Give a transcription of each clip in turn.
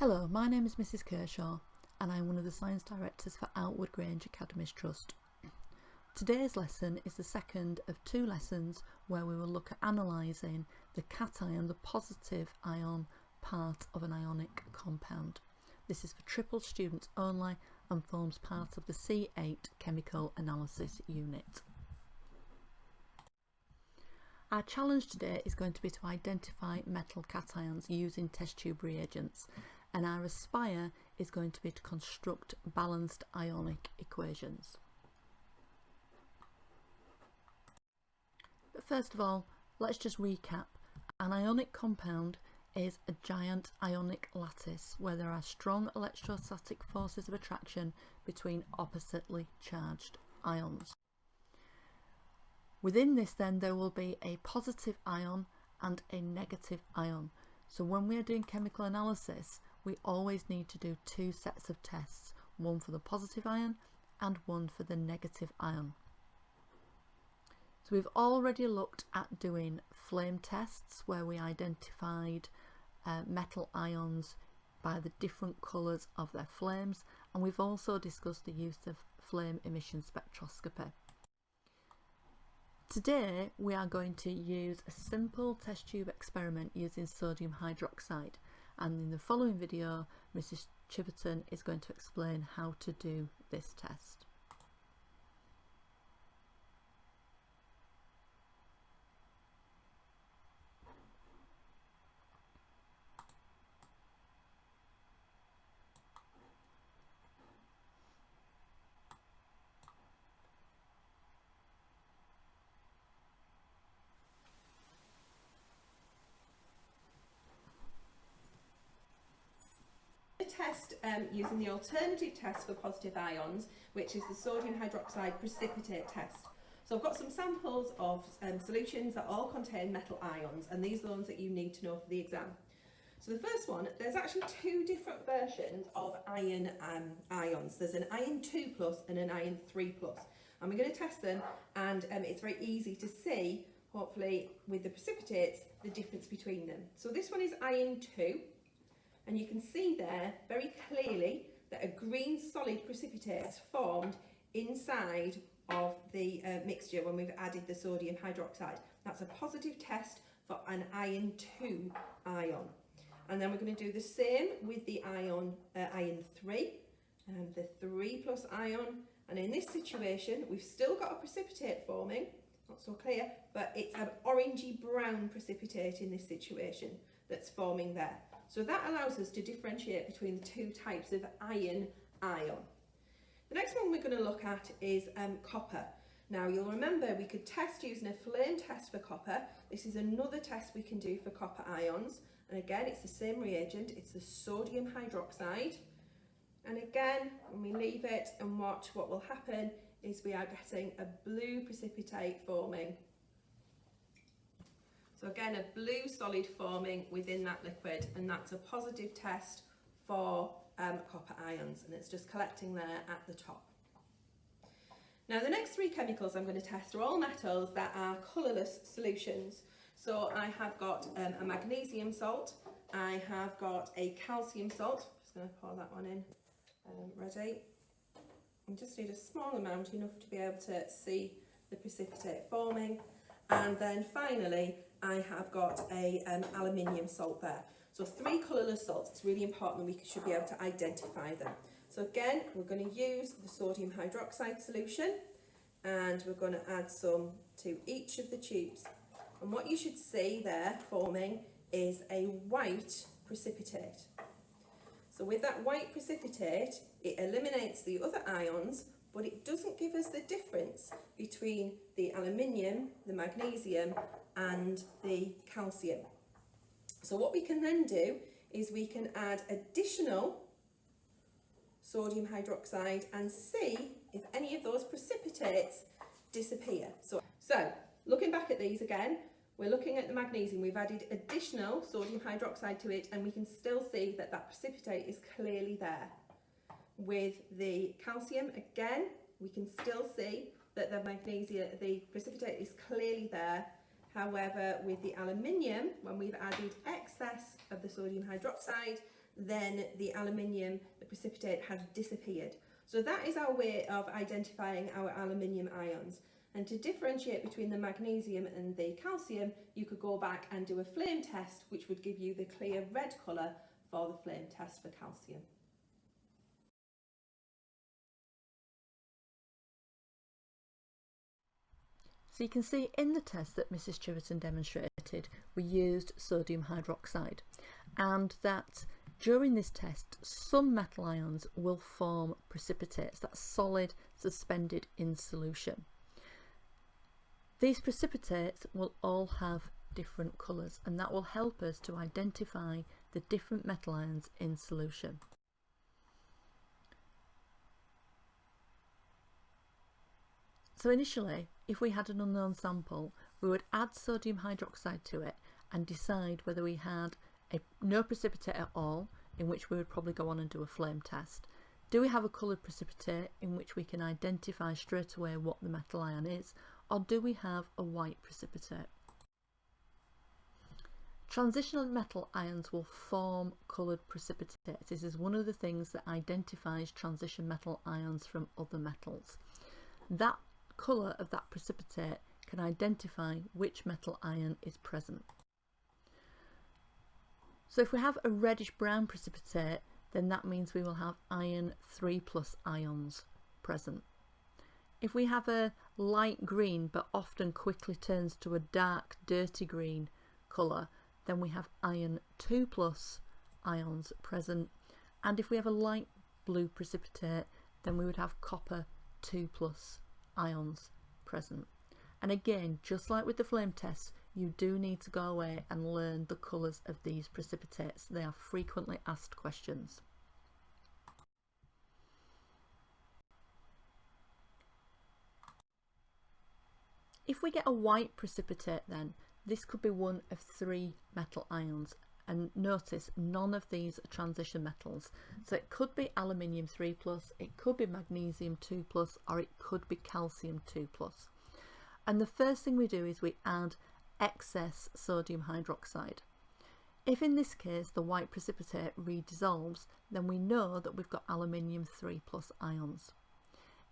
Hello, my name is Mrs Kershaw and I'm one of the Science Directors for Outward Grange Academies Trust. Today's lesson is the second of two lessons where we will look at analysing the cation, the positive ion part of an ionic compound. This is for triple students only and forms part of the C8 Chemical Analysis unit. Our challenge today is going to be to identify metal cations using test tube reagents, and our aspire is going to be to construct balanced ionic equations. But first of all, let's just recap. An ionic compound is a giant ionic lattice where there are strong electrostatic forces of attraction between oppositely charged ions. Within this then there will be a positive ion and a negative ion. So when we are doing chemical analysis, we always need to do two sets of tests, one for the positive ion and one for the negative ion. So we've already looked at doing flame tests where we identified metal ions by the different colours of their flames, and we've also discussed the use of flame emission spectroscopy. Today we are going to use a simple test tube experiment using sodium hydroxide, and in the following video Mrs Chiverton is going to explain how to do this test. Test using the alternative test for positive ions, which is the sodium hydroxide precipitate test. So I've got some samples of solutions that all contain metal ions, and these are the ones that you need to know for the exam. So the first one, there's actually two different versions of ions. There's an iron 2 plus and an iron 3 plus, and we're going to test them, and it's very easy to see, hopefully with the precipitates, the difference between them. So this one is iron 2. And you can see there very clearly that a green solid precipitate has formed inside of the mixture when we've added the sodium hydroxide. That's a positive test for an iron 2 ion. And then we're going to do the same with the iron 3, the 3 plus ion. And in this situation, we've still got a precipitate forming, not so clear, but it's an orangey brown precipitate in this situation that's forming there. So that allows us to differentiate between the two types of ion. The next one we're going to look at is copper. Now you'll remember we could test using a flame test for copper. This is another test we can do for copper ions. And again, it's the same reagent, it's the sodium hydroxide. And again, when we leave it and watch, what will happen is we are getting a blue precipitate forming. So again, a blue solid forming within that liquid, and that's a positive test for copper ions, and it's just collecting there at the top. Now the next three chemicals I'm going to test are all metals that are colourless solutions. So I have got a magnesium salt, I have got a calcium salt, just going to pour that one in, ready. I just need a small amount, enough to be able to see the precipitate forming, and then finally I have got a aluminium salt there. So three colourless salts. It's really important that we should be able to identify them. So again, we're going to use the sodium hydroxide solution, and we're going to add some to each of the tubes. And what you should see there forming is a white precipitate. So with that white precipitate, it eliminates the other ions, but it doesn't give us the difference between the aluminium, the magnesium and the calcium. So what we can then do is we can add additional sodium hydroxide and see if any of those precipitates disappear. So looking back at these again, we're looking at the magnesium, we've added additional sodium hydroxide to it, and we can still see that that precipitate is clearly there. With the calcium, again, we can still see that the precipitate is clearly there. However, with the aluminium, when we've added excess of the sodium hydroxide, then the aluminium, the precipitate, has disappeared. So that is our way of identifying our aluminium ions. And to differentiate between the magnesium and the calcium, you could go back and do a flame test, which would give you the clear red colour for the flame test for calcium. So you can see in the test that Mrs. Chiverton demonstrated, we used sodium hydroxide, and that during this test some metal ions will form precipitates, that's solid suspended in solution. These precipitates will all have different colours, and that will help us to identify the different metal ions in solution. So initially, if we had an unknown sample, we would add sodium hydroxide to it and decide whether we had no precipitate at all, in which we would probably go on and do a flame test. Do we have a coloured precipitate in which we can identify straight away what the metal ion is, or do we have a white precipitate? Transitional metal ions will form coloured precipitates. This is one of the things that identifies transition metal ions from other metals. That colour of that precipitate can identify which metal ion is present. So if we have a reddish brown precipitate, then that means we will have iron 3+ ions present. If we have a light green but often quickly turns to a dark dirty green colour, then we have iron 2+ ions present. And if we have a light blue precipitate, then we would have copper 2+ ions present. And again, just like with the flame test, you do need to go away and learn the colours of these precipitates. They are frequently asked questions. If we get a white precipitate, then this could be one of 3 metal ions, and notice none of these are transition metals. So it could be aluminium 3+, it could be magnesium 2+, or it could be calcium 2+. And the first thing we do is we add excess sodium hydroxide. If in this case the white precipitate redissolves, then we know that we've got aluminium 3+ ions.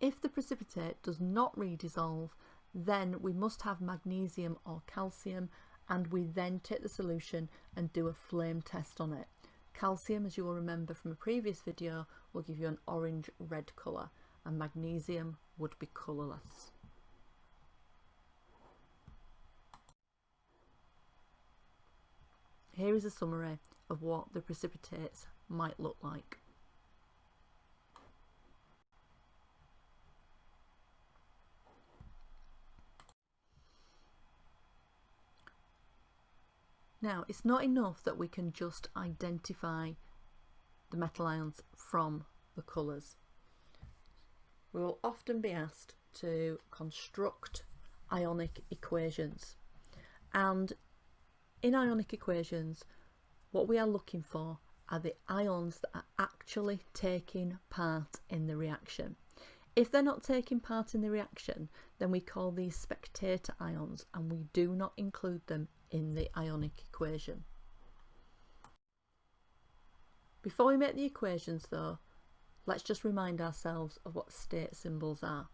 If the precipitate does not redissolve, then we must have magnesium or calcium, and we then take the solution and do a flame test on it. Calcium, as you will remember from a previous video, will give you an orange-red colour, and magnesium would be colourless. Here is a summary of what the precipitates might look like. Now, it's not enough that we can just identify the metal ions from the colours. We will often be asked to construct ionic equations, and in ionic equations what we are looking for are the ions that are actually taking part in the reaction. If they're not taking part in the reaction, then we call these spectator ions, and we do not include them in the ionic equation. Before we make the equations though, let's just remind ourselves of what state symbols are.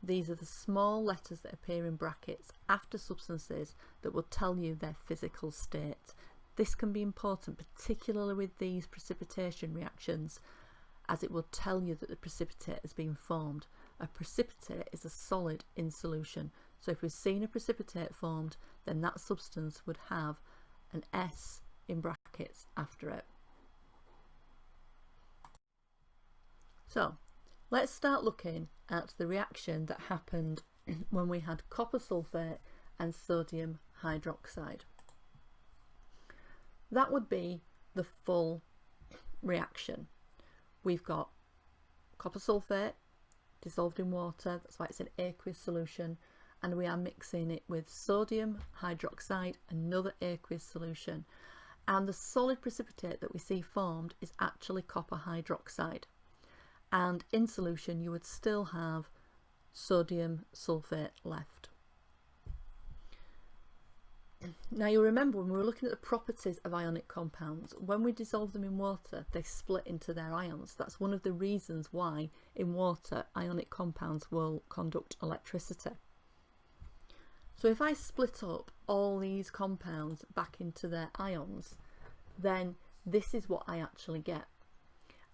These are the small letters that appear in brackets after substances that will tell you their physical state. This can be important, particularly with these precipitation reactions, as it will tell you that the precipitate has been formed. A precipitate is a solid in solution, so if we've seen a precipitate formed, then that substance would have an S in brackets after it. So let's start looking at the reaction that happened when we had copper sulfate and sodium hydroxide. That would be the full reaction. We've got copper sulfate dissolved in water, that's why it's an aqueous solution, and we are mixing it with sodium hydroxide, another aqueous solution, and the solid precipitate that we see formed is actually copper hydroxide, and in solution you would still have sodium sulfate left. Now you remember when we were looking at the properties of ionic compounds, when we dissolve them in water they split into their ions. That's one of the reasons why in water ionic compounds will conduct electricity. So if I split up all these compounds back into their ions, then this is what I actually get.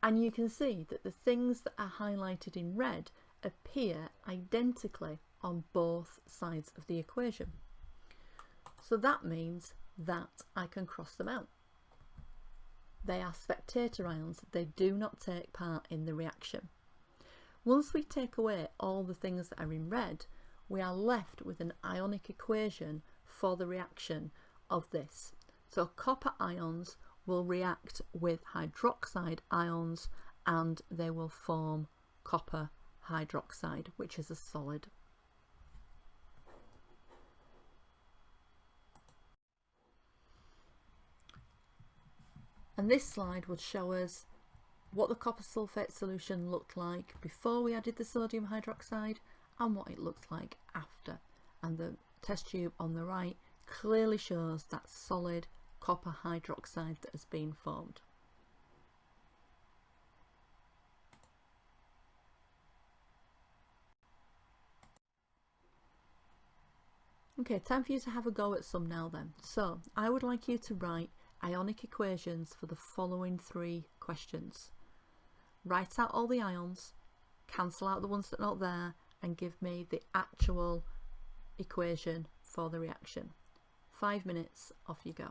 And you can see that the things that are highlighted in red appear identically on both sides of the equation. So that means that I can cross them out. They are spectator ions, they do not take part in the reaction. Once we take away all the things that are in red, we are left with an ionic equation for the reaction of this. So copper ions will react with hydroxide ions and they will form copper hydroxide, which is a solid. And this slide would show us what the copper sulfate solution looked like before we added the sodium hydroxide and what it looked like after. And the test tube on the right clearly shows that solid copper hydroxide that has been formed. Okay, time for you to have a go at some now then. So I would like you to write ionic equations for the following 3 questions. Write out all the ions, cancel out the ones that are not there, and give me the actual equation for the reaction. 5 minutes, off you go.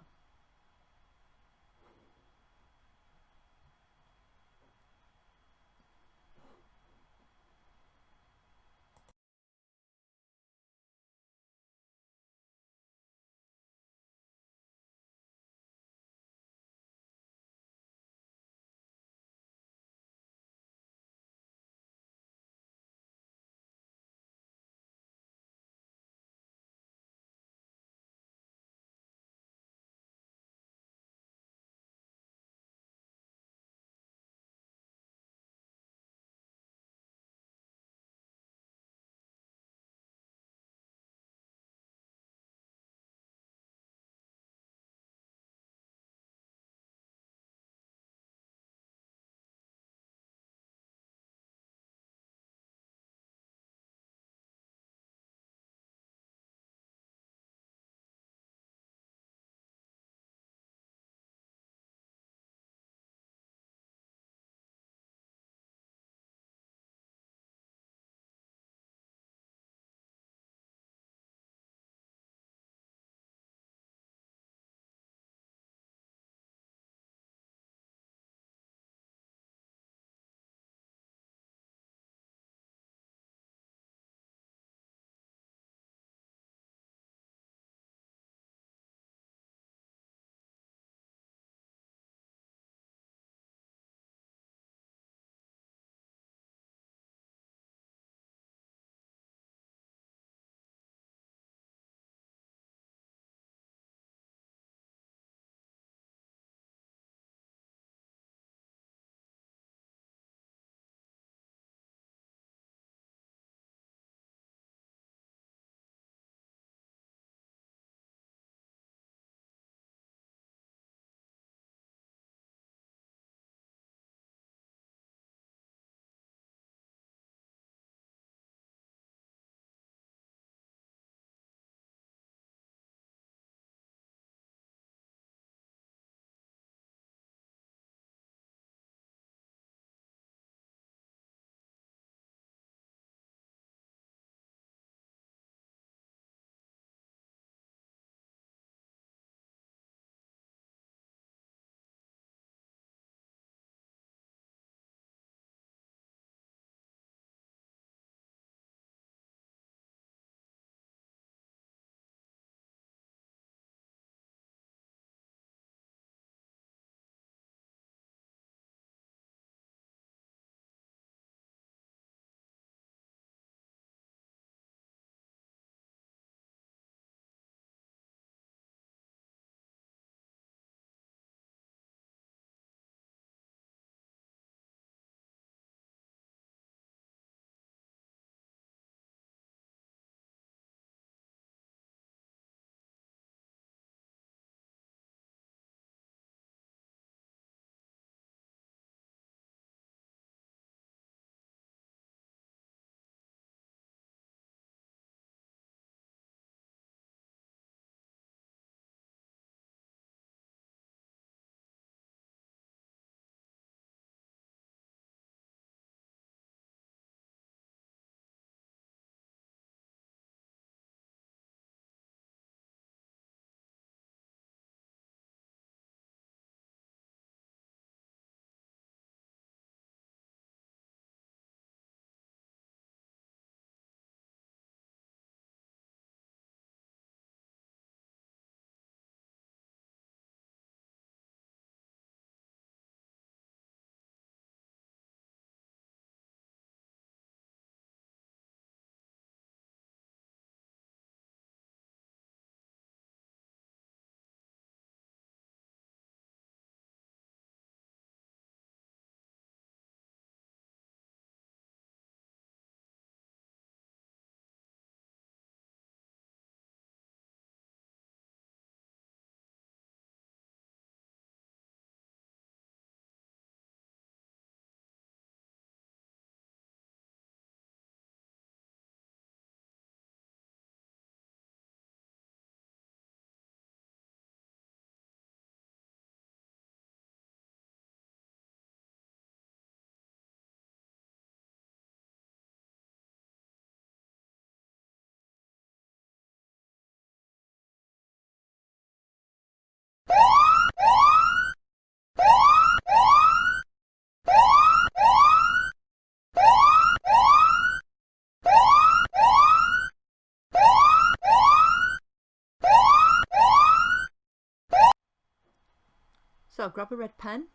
So grab a red pen,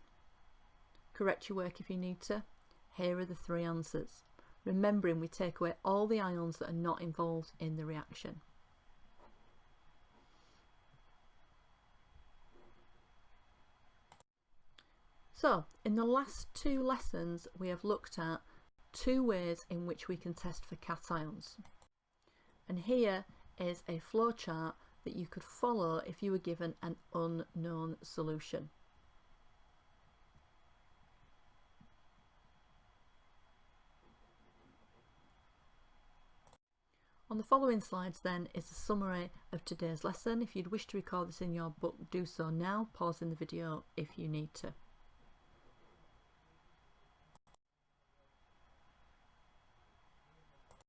correct your work if you need to. Here are the 3 answers. Remembering we take away all the ions that are not involved in the reaction. So in the last 2 lessons we have looked at 2 ways in which we can test for cations. And here is a flowchart that you could follow if you were given an unknown solution. On the following slides then is a summary of today's lesson. If you'd wish to record this in your book, do so now, pausing the video if you need to.